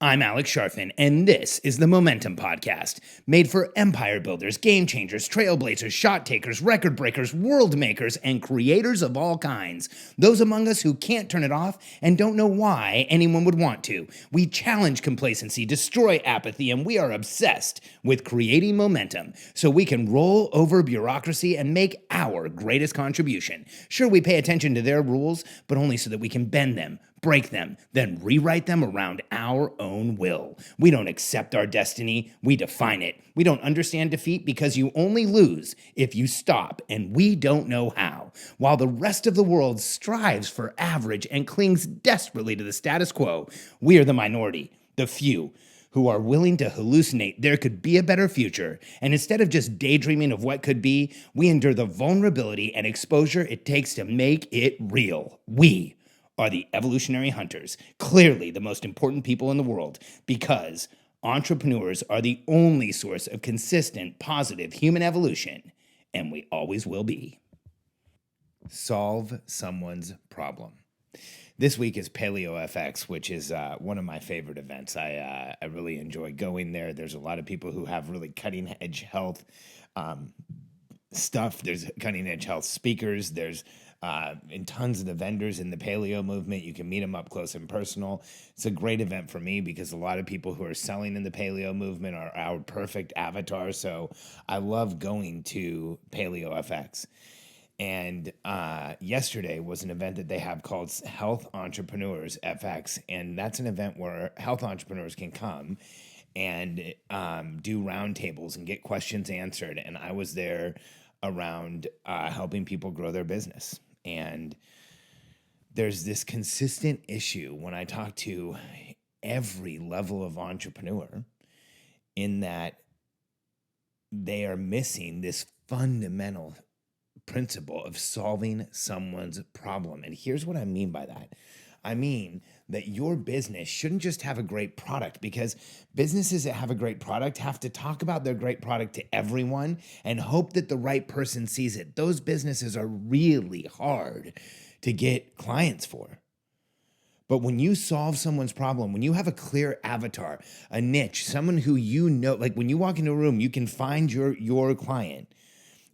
I'm Alex Sharfin, and this is the Momentum Podcast, made for empire builders, game changers, trailblazers, shot takers, record breakers, world makers, and creators of all kinds. Those among us who can't turn it off and don't know why anyone would want to. We challenge complacency, destroy apathy, and we are obsessed with creating momentum so we can roll over bureaucracy and make our greatest contribution. Sure, we pay attention to their rules, but only so that we can bend them, break them, then rewrite them around our own will. We don't accept our destiny, we define it. We don't understand defeat because you only lose if you stop, and we don't know how. While the rest of the world strives for average and clings desperately to the status quo, we are the minority, the few, who are willing to hallucinate there could be a better future, and instead of just daydreaming of what could be, we endure the vulnerability and exposure it takes to make it real. We are the evolutionary hunters, clearly the most important people in the world, because entrepreneurs are the only source of consistent, positive human evolution, and we always will be. Solve someone's problem. This week is Paleo FX, which is one of my favorite events. I really enjoy going there. There's a lot of people who have really cutting edge health stuff. There's cutting edge health speakers. There's and tons of the vendors in the paleo movement. You can meet them up close and personal. It's a great event for me because a lot of people who are selling in the paleo movement are our perfect avatar. So I love going to Paleo FX. And yesterday was an event that they have called Health Entrepreneurs FX. And that's an event where health entrepreneurs can come and do roundtables and get questions answered. And I was there around helping people grow their business. And there's this consistent issue when I talk to every level of entrepreneur in that they are missing this fundamental principle of solving someone's problem. And here's what I mean by that. I mean that your business shouldn't just have a great product, because businesses that have a great product have to talk about their great product to everyone and hope that the right person sees it. Those businesses are really hard to get clients for. But when you solve someone's problem, when you have a clear avatar, a niche, someone who you know, like when you walk into a room, you can find your client.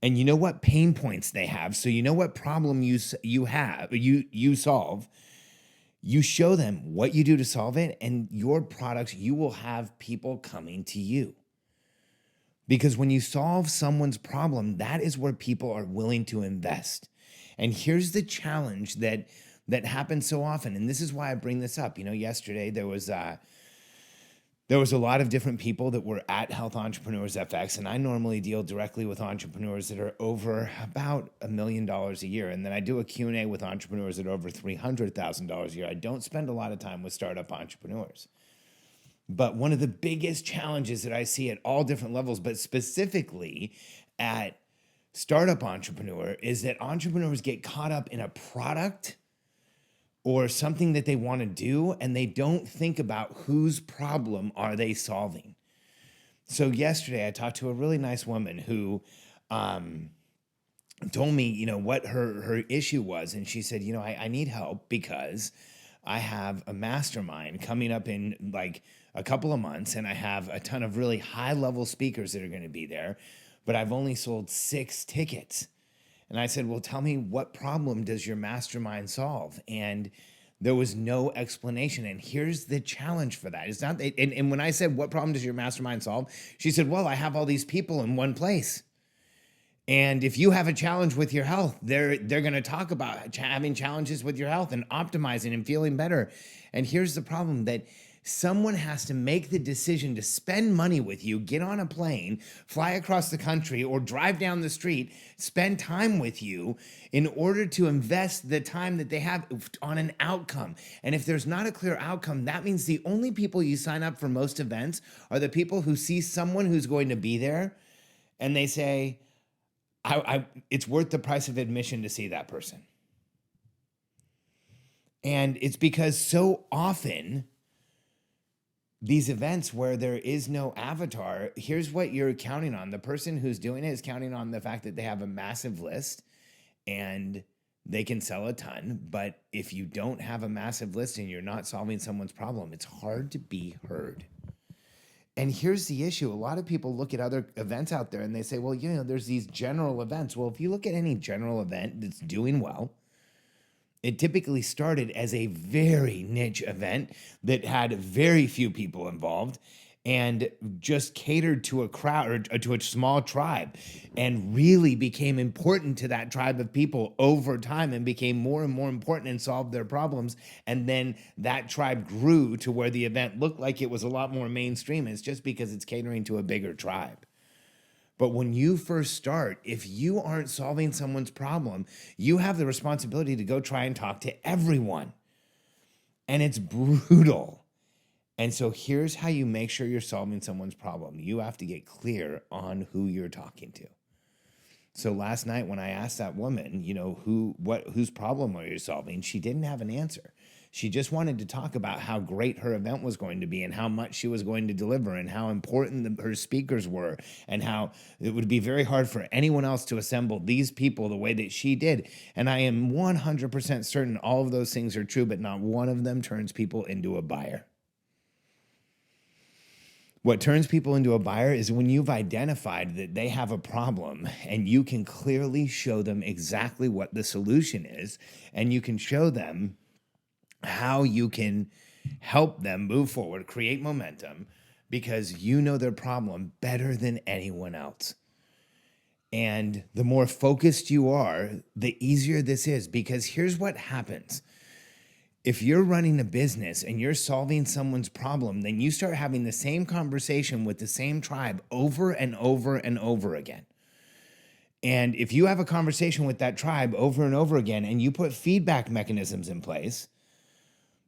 And you know what pain points they have, so you know what problem you solve. You show them what you do to solve it, and your products, you will have people coming to you. Because when you solve someone's problem, that is where people are willing to invest. And here's the challenge that happens so often, and this is why I bring this up. You know, yesterday there was a lot of different people that were at Health Entrepreneurs FX, and I normally deal directly with entrepreneurs that are over about $1 million a year. And then I do a Q&A with entrepreneurs that are over $300,000 a year. I don't spend a lot of time with startup entrepreneurs. But one of the biggest challenges that I see at all different levels, but specifically at startup entrepreneur, is that entrepreneurs get caught up in a product or something that they want to do, and they don't think about whose problem are they solving. So yesterday I talked to a really nice woman who told me, you know, what her issue was. And she said, you know, I need help because I have a mastermind coming up in like a couple of months, and I have a ton of really high level speakers that are going to be there, but I've only sold 6 tickets. And I said, well, tell me, what problem does your mastermind solve? And there was no explanation. And here's the challenge for that. It's not, and when I said, what problem does your mastermind solve? She said, well, I have all these people in one place. And if you have a challenge with your health, they're going to talk about having challenges with your health and optimizing and feeling better. And here's the problem, that someone has to make the decision to spend money with you, get on a plane, fly across the country, or drive down the street, spend time with you in order to invest the time that they have on an outcome. And if there's not a clear outcome, that means the only people you sign up for most events are the people who see someone who's going to be there and they say, it's worth the price of admission to see that person. And it's because so often these events where there is no avatar, here's what you're counting on. The person who's doing it is counting on the fact that they have a massive list and they can sell a ton, but if you don't have a massive list and you're not solving someone's problem, it's hard to be heard. And here's the issue. A lot of people look at other events out there and they say, well, there's these general events. Well, if you look at any general event that's doing well, it typically started as a very niche event that had very few people involved and just catered to a crowd or to a small tribe, and really became important to that tribe of people over time and became more and more important and solved their problems. And then that tribe grew to where the event looked like it was a lot more mainstream. It's just because it's catering to a bigger tribe. But when you first start, if you aren't solving someone's problem, you have the responsibility to go try and talk to everyone. And it's brutal. And so here's how you make sure you're solving someone's problem. You have to get clear on who you're talking to. So last night when I asked that woman, whose problem are you solving? She didn't have an answer. She just wanted to talk about how great her event was going to be and how much she was going to deliver and how important her speakers were and how it would be very hard for anyone else to assemble these people the way that she did. And I am 100% certain all of those things are true, but not one of them turns people into a buyer. What turns people into a buyer is when you've identified that they have a problem and you can clearly show them exactly what the solution is, and you can show them how you can help them move forward, create momentum, because you know their problem better than anyone else. And the more focused you are, the easier this is, because here's what happens. If you're running a business and you're solving someone's problem, then you start having the same conversation with the same tribe over and over and over again. And if you have a conversation with that tribe over and over again and you put feedback mechanisms in place,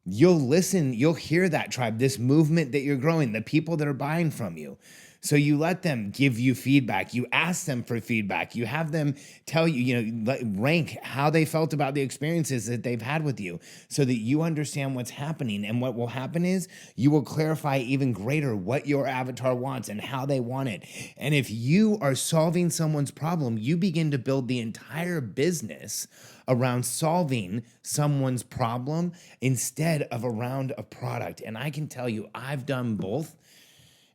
you'll listen, you'll hear that tribe, this movement that you're growing, the people that are buying from you. So you let them give you feedback. You ask them for feedback. You have them tell you, rank how they felt about the experiences that they've had with you so that you understand what's happening. And what will happen is you will clarify even greater what your avatar wants and how they want it. And if you are solving someone's problem, you begin to build the entire business around solving someone's problem instead of around a product. And I can tell you, I've done both.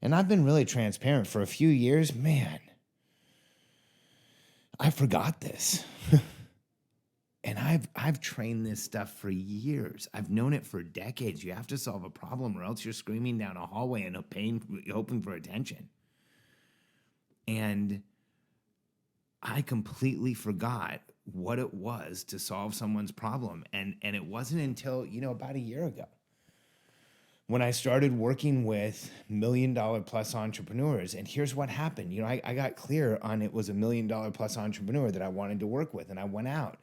And I've been really transparent for a few years. Man, I forgot this. And I've trained this stuff for years. I've known it for decades. You have to solve a problem or else you're screaming down a hallway in a pain, hoping for attention. And I completely forgot what it was to solve someone's problem. And it wasn't until, about a year ago, when I started working with $1 million plus entrepreneurs. And here's what happened. I got clear on it was $1 million plus entrepreneur that I wanted to work with. And I went out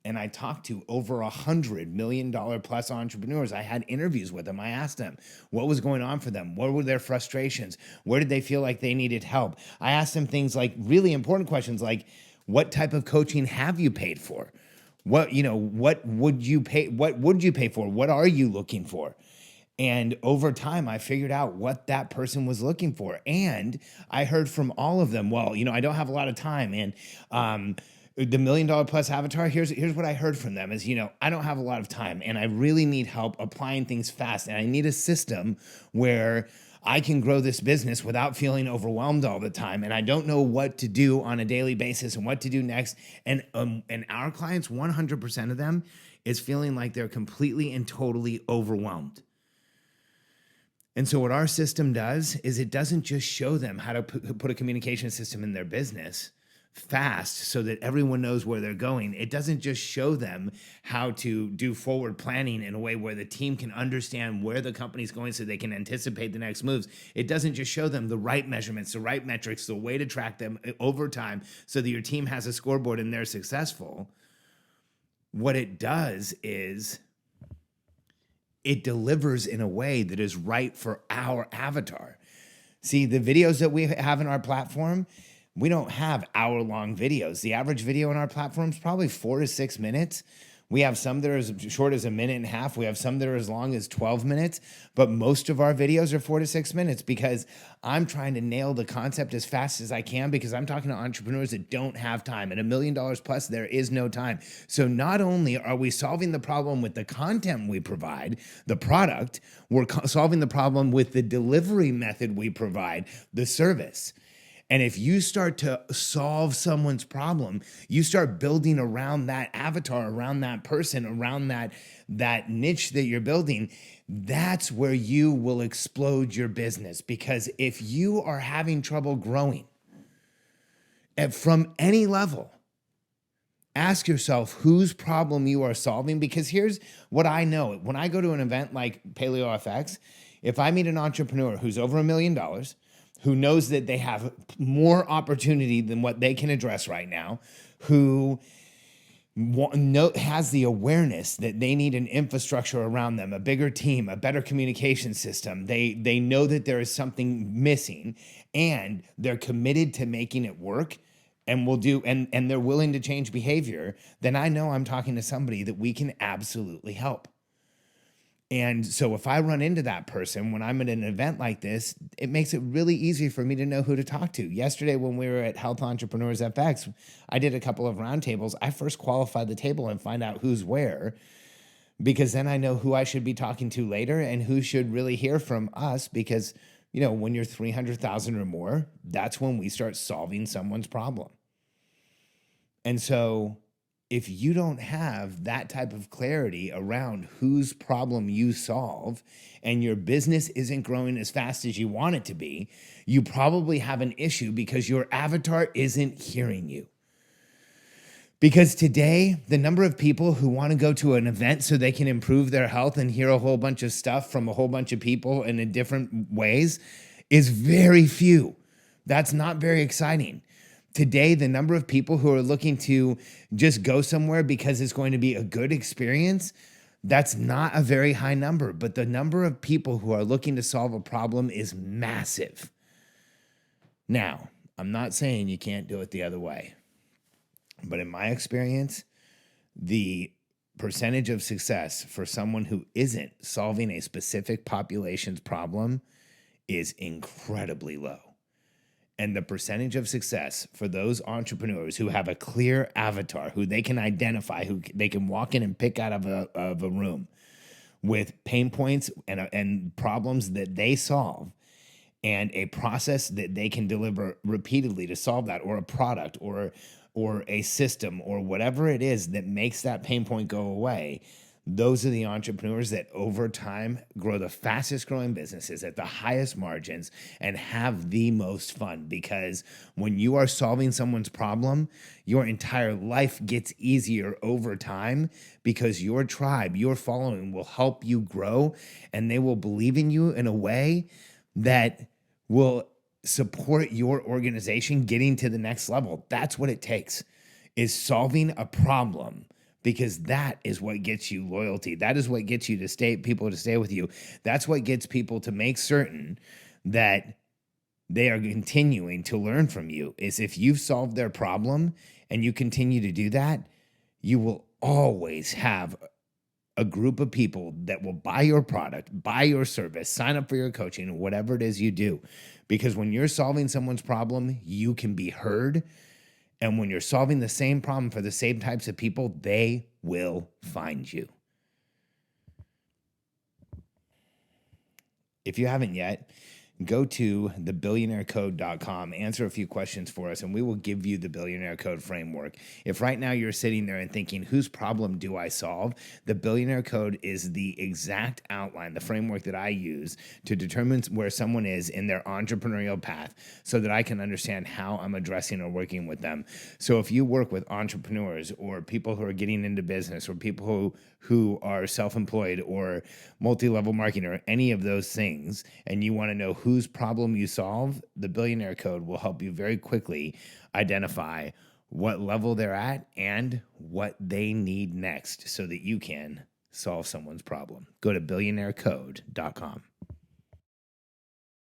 and I talked to over 100 $1 million plus entrepreneurs. I had interviews with them. I asked them what was going on for them. What were their frustrations? Where did they feel like they needed help? I asked them things like really important questions like, what type of coaching have you paid for? What would you pay? What would you pay for? What are you looking for? And over time, I figured out what that person was looking for. And I heard from all of them, well, I don't have a lot of time. And the $1 million plus avatar, here's what I heard from them is, I don't have a lot of time and I really need help applying things fast. And I need a system where I can grow this business without feeling overwhelmed all the time. And I don't know what to do on a daily basis and what to do next. And our clients, 100% of them is feeling like they're completely and totally overwhelmed. And so what our system does is it doesn't just show them how to put a communication system in their business fast so that everyone knows where they're going. It doesn't just show them how to do forward planning in a way where the team can understand where the company's going so they can anticipate the next moves. It doesn't just show them the right measurements, the right metrics, the way to track them over time so that your team has a scoreboard and they're successful. What it does is it delivers in a way that is right for our avatar. See, the videos that we have in our platform, we don't have hour-long videos. The average video in our platform is probably 4 to 6 minutes. We have some that are as short as 1.5 minutes. We have some that are as long as 12 minutes, but most of our videos are 4 to 6 minutes because I'm trying to nail the concept as fast as I can because I'm talking to entrepreneurs that don't have time. At $1 million plus, there is no time. So not only are we solving the problem with the content we provide, the product, we're solving the problem with the delivery method we provide, the service. And if you start to solve someone's problem, you start building around that avatar, around that person, around that niche that you're building, that's where you will explode your business. Because if you are having trouble growing from any level, ask yourself whose problem you are solving. Because here's what I know. When I go to an event like Paleo FX, if I meet an entrepreneur who's over $1 million, who knows that they have more opportunity than what they can address right now, who has the awareness that they need an infrastructure around them, a bigger team, a better communication system. They know that there is something missing and they're committed to making it work and will do, and they're willing to change behavior, then I know I'm talking to somebody that we can absolutely help. And so if I run into that person when I'm at an event like this, it makes it really easy for me to know who to talk to. Yesterday, when we were at Health Entrepreneurs FX, I did a couple of roundtables. I first qualify the table and find out who's where, because then I know who I should be talking to later and who should really hear from us. Because, you know, when you're 300,000 or more, that's when we start solving someone's problem. And so if you don't have that type of clarity around whose problem you solve and your business isn't growing as fast as you want it to be, you probably have an issue because your avatar isn't hearing you. Because today, the number of people who want to go to an event so they can improve their health and hear a whole bunch of stuff from a whole bunch of people and in different ways is very few. That's not very exciting. Today, the number of people who are looking to just go somewhere because it's going to be a good experience, that's not a very high number. But the number of people who are looking to solve a problem is massive. Now, I'm not saying you can't do it the other way. But in my experience, the percentage of success for someone who isn't solving a specific population's problem is incredibly low. And the percentage of success for those entrepreneurs who have a clear avatar, who they can identify, who they can walk in and pick out of a room with pain points and problems that they solve, and a process that they can deliver repeatedly to solve that, or a product or a system or whatever it is that makes that pain point go away, those are the entrepreneurs that over time grow the fastest growing businesses at the highest margins and have the most fun. Because when you are solving someone's problem, your entire life gets easier over time because your tribe, your following will help you grow, and they will believe in you in a way that will support your organization getting to the next level. That's what it takes, is solving a problem. Because that is what gets you loyalty. That is what gets you people to stay with you. That's what gets people to make certain that they are continuing to learn from you. Is if you've solved their problem and you continue to do that, you will always have a group of people that will buy your product, buy your service, sign up for your coaching, whatever it is you do. Because when you're solving someone's problem, you can be heard. And when you're solving the same problem for the same types of people, they will find you. If you haven't yet, go to thebillionairecode.com, answer a few questions for us, and we will give you the Billionaire Code framework. If right now you're sitting there and thinking, whose problem do I solve? The Billionaire Code is the exact outline, the framework that I use to determine where someone is in their entrepreneurial path so that I can understand how I'm addressing or working with them. So if you work with entrepreneurs or people who are getting into business or people who are self-employed or multi-level marketing or any of those things, and you want to know whose problem you solve, the Billionaire Code will help you very quickly identify what level they're at and what they need next so that you can solve someone's problem. Go to billionairecode.com.